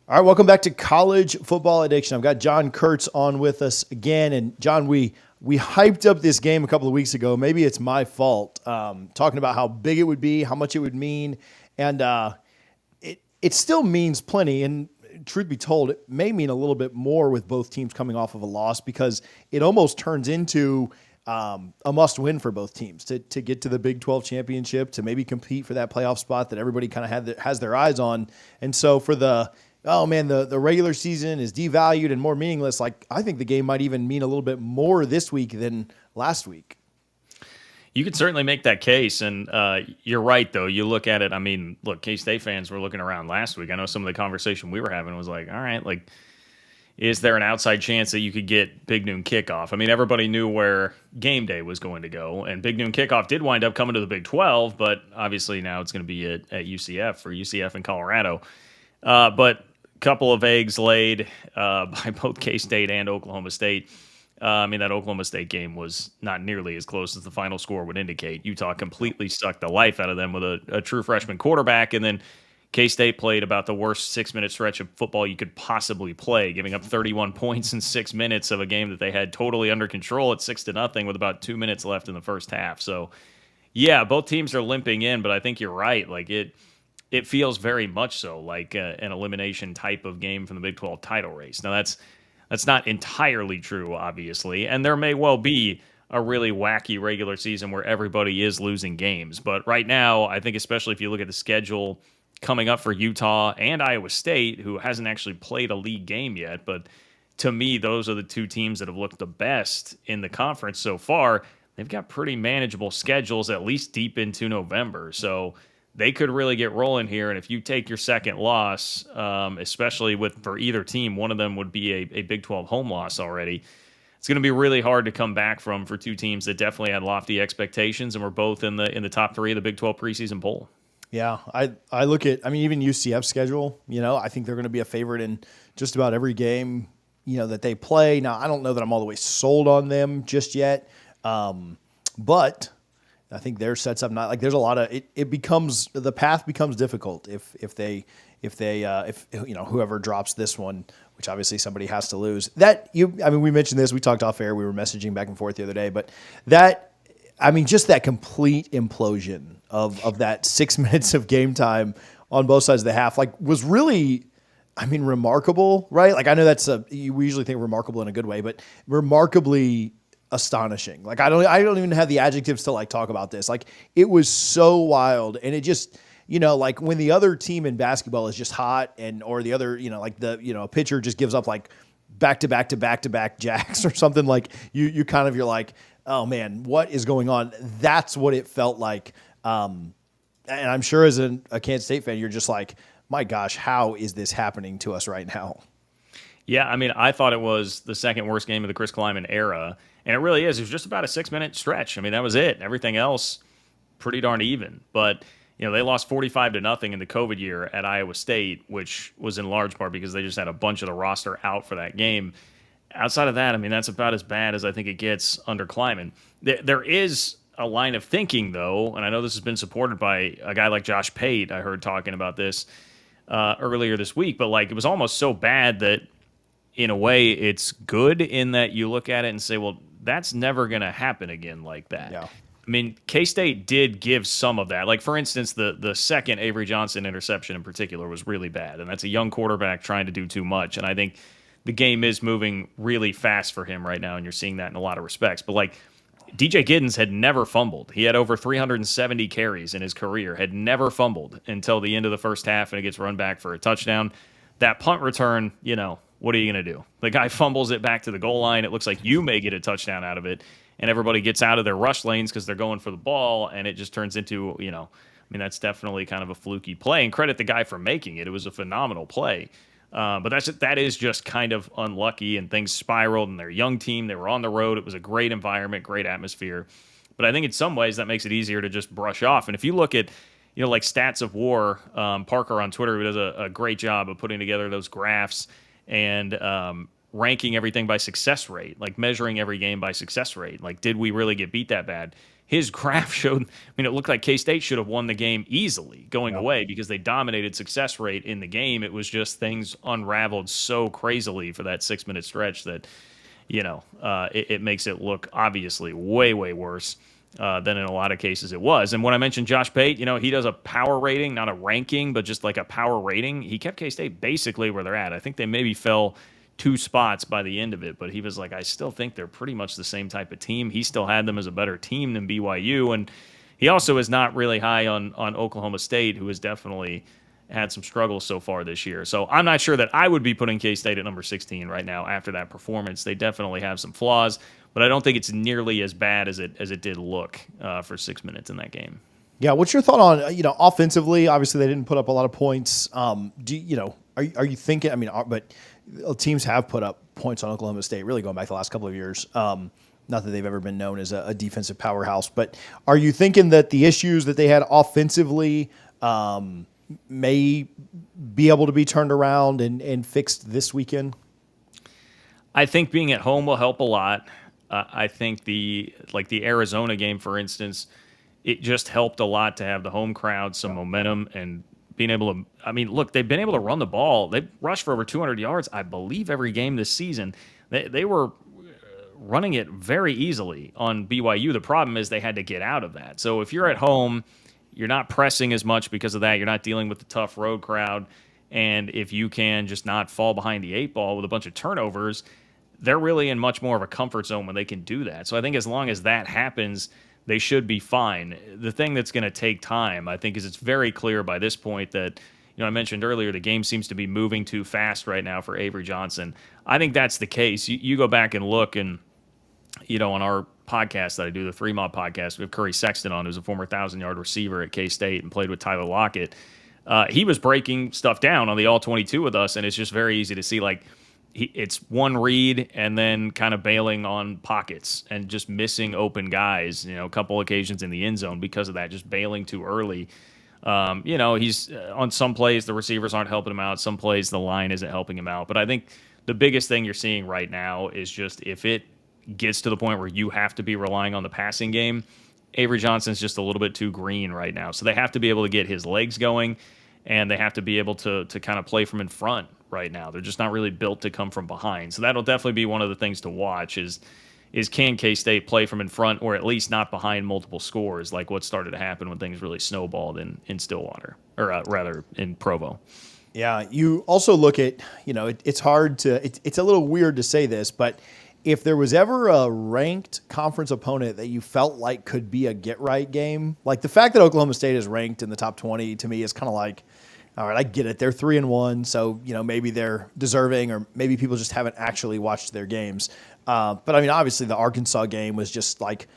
All right, welcome back to College Football Addiction. I've got John Kurtz on with us again, and John, we hyped up this game a couple of weeks ago. Maybe it's my fault, talking about how big it would be, how much it would mean, and it still means plenty. And truth be told, it may mean a little bit more with both teams coming off of a loss because it almost turns into a must-win for both teams to get to the Big 12 championship, to maybe compete for that playoff spot that everybody kind of has their eyes on. And so for the regular season is devalued and more meaningless. Like, I think the game might even mean a little bit more this week than last week. You could certainly make that case, and you're right, though. You look at it, I mean, look, K-State fans were looking around last week. I know some of the conversation we were having was like, all right, like, is there an outside chance that you could get Big Noon Kickoff? I mean, everybody knew where game day was going to go, and Big Noon Kickoff did wind up coming to the Big 12, but obviously now it's going to be at UCF for UCF in Colorado. But couple of eggs laid by both K-State and Oklahoma State. I mean, that Oklahoma State game was not nearly as close as the final score would indicate. Utah completely sucked the life out of them with a true freshman quarterback, and then K-State played about the worst 6-minute stretch of football you could possibly play, giving up 31 points in 6 minutes of a game that they had totally under control at 6-0 with about 2 minutes left in the first half. So, yeah, both teams are limping in, but I think you're right. Like, it feels very much so like an elimination type of game from the Big 12 title race. Now, that's not entirely true, obviously, and there may well be a really wacky regular season where everybody is losing games. But right now, I think especially if you look at the schedule coming up for Utah and Iowa State, who hasn't actually played a league game yet, but to me, those are the two teams that have looked the best in the conference so far. They've got pretty manageable schedules, at least deep into November. So they could really get rolling here, and if you take your second loss, especially for either team, one of them would be a Big 12 home loss already. It's going to be really hard to come back from for two teams that definitely had lofty expectations and were both in the top three of the Big 12 preseason poll. Yeah, I look at, I mean, even UCF's schedule, I think they're going to be a favorite in just about every game, that they play. Now, I don't know that I'm all the way sold on them just yet, but I think theirs sets up not like there's a lot of it becomes the path becomes difficult if whoever drops this one, which obviously somebody has to lose. We mentioned this, we talked off air, we were messaging back and forth the other day, but just that complete implosion of that 6 minutes of game time on both sides of the half, like, was really, remarkable, right? Like, I know we usually think remarkable in a good way, but remarkably astonishing. Like, I don't even have the adjectives to like talk about this. Like, it was so wild, and it just, like when the other team in basketball is just hot, or the other, a pitcher just gives up like back to back jacks or something, like you're like, oh man, what is going on? That's what it felt like. And I'm sure as a Kansas State fan, you're just like, my gosh, how is this happening to us right now? Yeah, I thought it was the second worst game of the Chris Kleiman era, and it really is. It was just about a 6-minute stretch. That was it. Everything else, pretty darn even. But they lost 45-0 in the COVID year at Iowa State, which was in large part because they just had a bunch of the roster out for that game. Outside of that, that's about as bad as I think it gets under Kleiman. There is a line of thinking, though, and I know this has been supported by a guy like Josh Pate. I heard talking about this earlier this week, but like, it was almost so bad that in a way it's good in that you look at it and say, well, that's never going to happen again like that. Yeah. K-State did give some of that. Like, for instance, the second Avery Johnson interception in particular was really bad, and that's a young quarterback trying to do too much, and I think the game is moving really fast for him right now, and you're seeing that in a lot of respects. But, like, DJ Giddens had never fumbled. He had over 370 carries in his career, had never fumbled until the end of the first half, and it gets run back for a touchdown. That punt return, what are you going to do? The guy fumbles it back to the goal line. It looks like you may get a touchdown out of it, and everybody gets out of their rush lanes because they're going for the ball, and it just turns into, that's definitely kind of a fluky play. And credit the guy for making it. It was a phenomenal play. But that is just kind of unlucky, and things spiraled, and their young team, they were on the road. It was a great environment, great atmosphere. But I think in some ways that makes it easier to just brush off. And if you look at, like Stats of War, Parker on Twitter, who does a great job of putting together those graphs and ranking everything by success rate, like measuring every game by success rate. Like, did we really get beat that bad? his graph showed, I mean, it looked like K-State should have won the game easily going away because they dominated success rate in the game. It was just things unraveled so crazily for that 6 minute stretch that, it makes it look obviously way, way worse than in a lot of cases it was. And when I mentioned Josh Pate, he does a power rating, not a ranking, but just like a power rating. He kept K-State basically where they're at. I think they maybe fell 2 spots by the end of it, but he was like, I still think they're pretty much the same type of team. He still had them as a better team than BYU. And he also is not really high on Oklahoma State, who has definitely had some struggles so far this year. So I'm not sure that I would be putting K-State at number 16 right now after that performance. They definitely have some flaws, but I don't think it's nearly as bad as it did look for 6 minutes in that game. Yeah, what's your thought on offensively? Obviously, they didn't put up a lot of points. Are you thinking? I mean, but teams have put up points on Oklahoma State, really going back the last couple of years. Not that they've ever been known as a defensive powerhouse, but are you thinking that the issues that they had offensively may be able to be turned around and fixed this weekend? I think being at home will help a lot. I think the Arizona game, for instance, it just helped a lot to have the home crowd, some momentum, and being able to. I mean, look, they've been able to run the ball. They've rushed for over 200 yards, I believe, every game this season. They were running it very easily on BYU. The problem is they had to get out of that. So if you're at home, you're not pressing as much because of that. You're not dealing with the tough road crowd. And if you can just not fall behind the 8 ball with a bunch of turnovers, they're really in much more of a comfort zone when they can do that. So I think as long as that happens, they should be fine. The thing that's going to take time, I think, is it's very clear by this point that, I mentioned earlier, the game seems to be moving too fast right now for Avery Johnson. I think that's the case. You go back and look, and, on our podcast that I do, the 3 Mob podcast, we have Curry Sexton on, who's a former 1,000-yard receiver at K-State and played with Tyler Lockett. He was breaking stuff down on the All-22 with us, and it's just very easy to see, it's one read and then kind of bailing on pockets and just missing open guys, a couple occasions in the end zone because of that, just bailing too early. He's on some plays, the receivers aren't helping him out. Some plays, the line isn't helping him out. But I think the biggest thing you're seeing right now is just if it gets to the point where you have to be relying on the passing game, Avery Johnson's just a little bit too green right now. So they have to be able to get his legs going, and they have to be able to kind of play from in front right now. They're just not really built to come from behind. So that'll definitely be one of the things to watch is can K-State play from in front, or at least not behind multiple scores, like what started to happen when things really snowballed in Stillwater, or rather in Provo. Yeah, you also look at, it's hard to, it's a little weird to say this, but if there was ever a ranked conference opponent that you felt like could be a get-right game, like the fact that Oklahoma State is ranked in the top 20 to me is kind of like, all right, I get it. They're 3-1, so maybe they're deserving, or maybe people just haven't actually watched their games. But I mean, obviously, the Arkansas game was just like,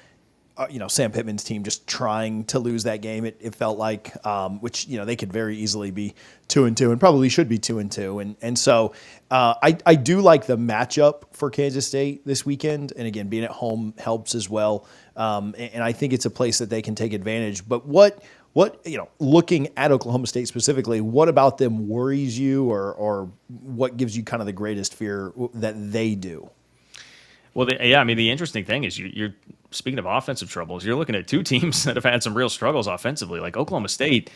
Sam Pittman's team just trying to lose that game. It felt like, which they could very easily be 2-2 and probably should be 2-2. And so I do like the matchup for Kansas State this weekend. And again, being at home helps as well. And I think it's a place that they can take advantage. But what looking at Oklahoma State specifically, what about them worries you, or what gives you kind of the greatest fear that they do? Well, the interesting thing is you're speaking of offensive troubles, you're looking at two teams that have had some real struggles offensively. Like Oklahoma State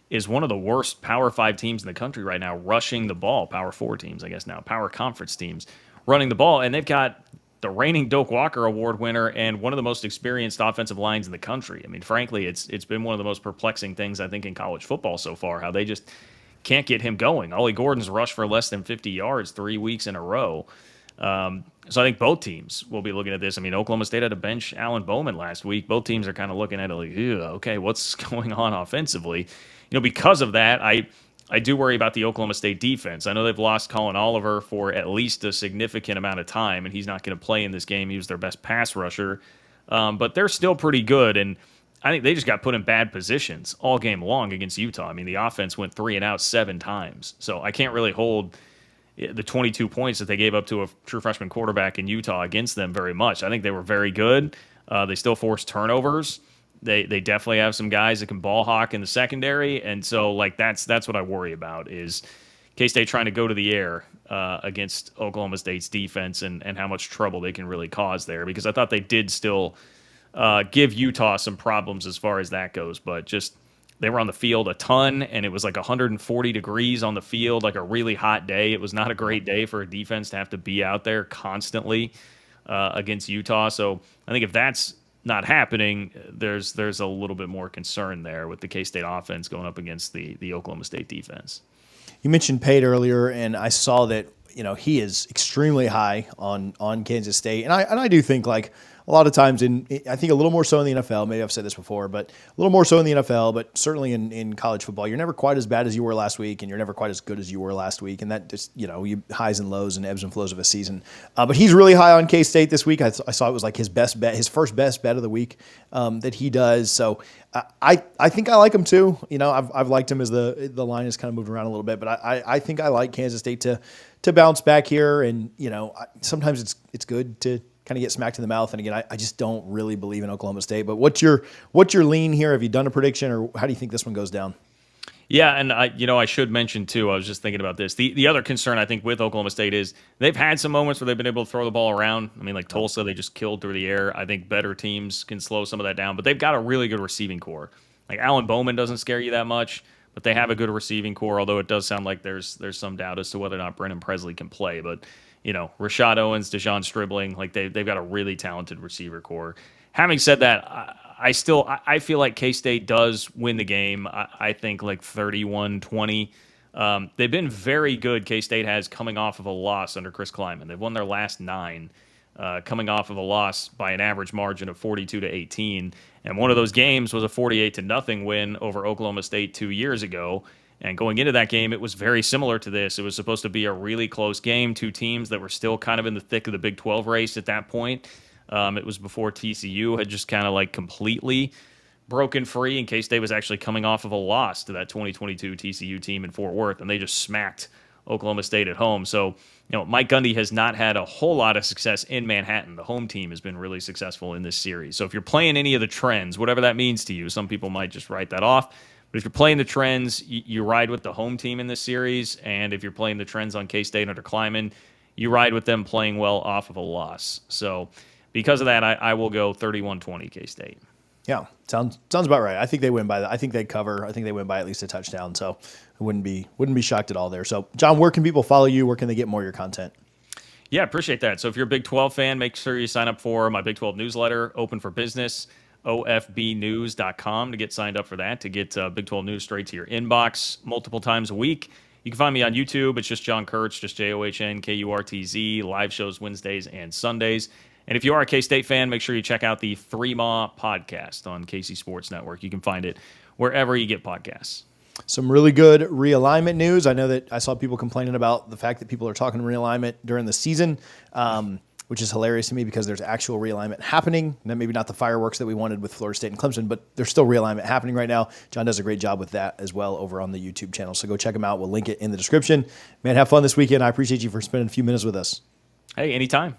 is one of the worst Power 5 teams in the country right now rushing the ball. Power 4 teams, I guess now, Power Conference teams running the ball, and they've got the reigning Doak Walker Award winner and one of the most experienced offensive lines in the country. I mean, frankly, it's been one of the most perplexing things I think in college football so far, how they just can't get him going. Ollie Gordon's rushed for less than 50 yards 3 weeks in a row. So I think both teams will be looking at this. I mean, Oklahoma State had to bench Alan Bowman last week. Both teams are kind of looking at it like, okay, what's going on offensively? Because of that, I do worry about the Oklahoma State defense. I know they've lost Colin Oliver for at least a significant amount of time, and he's not going to play in this game. He was their best pass rusher. But they're still pretty good, and I think they just got put in bad positions all game long against Utah. I mean, the offense went 3 and out 7 times. So I can't really hold the 22 points that they gave up to a true freshman quarterback in Utah against them very much. I think they were very good. They still forced turnovers. They definitely have some guys that can ball hawk in the secondary, and so that's what I worry about is K-State trying to go to the air against Oklahoma State's defense and how much trouble they can really cause there, because I thought they did still give Utah some problems as far as that goes. But just they were on the field a ton, and it was like 140 degrees on the field, like a really hot day. It was not a great day for a defense to have to be out there constantly against Utah. So I think if that's not happening, there's a little bit more concern there with the K-State offense going up against the Oklahoma State defense. You mentioned Pate earlier, and I saw that he is extremely high on Kansas State, and I do think like a lot of times I think a little more so in the NFL. Maybe I've said this before, but a little more so in the NFL, but certainly in college football, you're never quite as bad as you were last week, and you're never quite as good as you were last week, and that just you highs and lows and ebbs and flows of a season. But he's really high on K-State this week. I saw it was like his best bet, his first best bet of the week that he does. So I think I like him too. I've liked him as the line has kind of moved around a little bit, but I think I like Kansas State to bounce back here, and sometimes it's good to kind of get smacked in the mouth. And again, I just don't really believe in Oklahoma State. But what's your lean here? Have you done a prediction, or how do you think this one goes down? Yeah, and I should mention too, I was just thinking about this. The other concern I think with Oklahoma State is they've had some moments where they've been able to throw the ball around. I mean, like Tulsa, they just killed through the air. I think better teams can slow some of that down, but they've got a really good receiving core. Like Alan Bowman doesn't scare you that much, but they have a good receiving core, although it does sound like there's some doubt as to whether or not Brennan Presley can play. But Rashad Owens, Dejon Stribling, like they've got a really talented receiver core. Having said that, I feel like K-State does win the game. I think like 31-20. They've been very good, K-State has, coming off of a loss under Chris Kleiman. They've won their last 9, coming off of a loss by an average margin of 42-18. And one of those games was a 48-0 win over Oklahoma State 2 years ago. And going into that game, it was very similar to this. It was supposed to be a really close game, two teams that were still kind of in the thick of the Big 12 race at that point. It was before TCU had just kind of like completely broken free, and K-State was actually coming off of a loss to that 2022 TCU team in Fort Worth, and they just smacked Oklahoma State at home. So, Mike Gundy has not had a whole lot of success in Manhattan. The home team has been really successful in this series. So if you're playing any of the trends, whatever that means to you, some people might just write that off. But if you're playing the trends, you ride with the home team in this series. And if you're playing the trends on K-State under Kleiman, you ride with them playing well off of a loss. So because of that, I will go 31-20 K-State. Yeah, sounds about right. I think they win by that. I think they cover. I think they win by at least a touchdown. So I wouldn't be shocked at all there. So John, where can people follow you? Where can they get more of your content? Yeah, appreciate that. So if you're a Big 12 fan, make sure you sign up for my Big 12 newsletter, Open for Business, ofbnews.com, to get signed up for that, to get Big 12 news straight to your inbox multiple times a week. You can find me on YouTube. It's just John Kurtz, just JOHNKURTZ, live shows Wednesdays and Sundays. And if you are a K-State fan, make sure you check out the Three Ma podcast on KC Sports Network. You can find it wherever you get podcasts. Some really good realignment news. I know that I saw people complaining about the fact that people are talking realignment during the season, which is hilarious to me because there's actual realignment happening. Maybe not the fireworks that we wanted with Florida State and Clemson, but there's still realignment happening right now. John does a great job with that as well over on the YouTube channel. So go check him out. We'll link it in the description. Man, have fun this weekend. I appreciate you for spending a few minutes with us. Hey, anytime.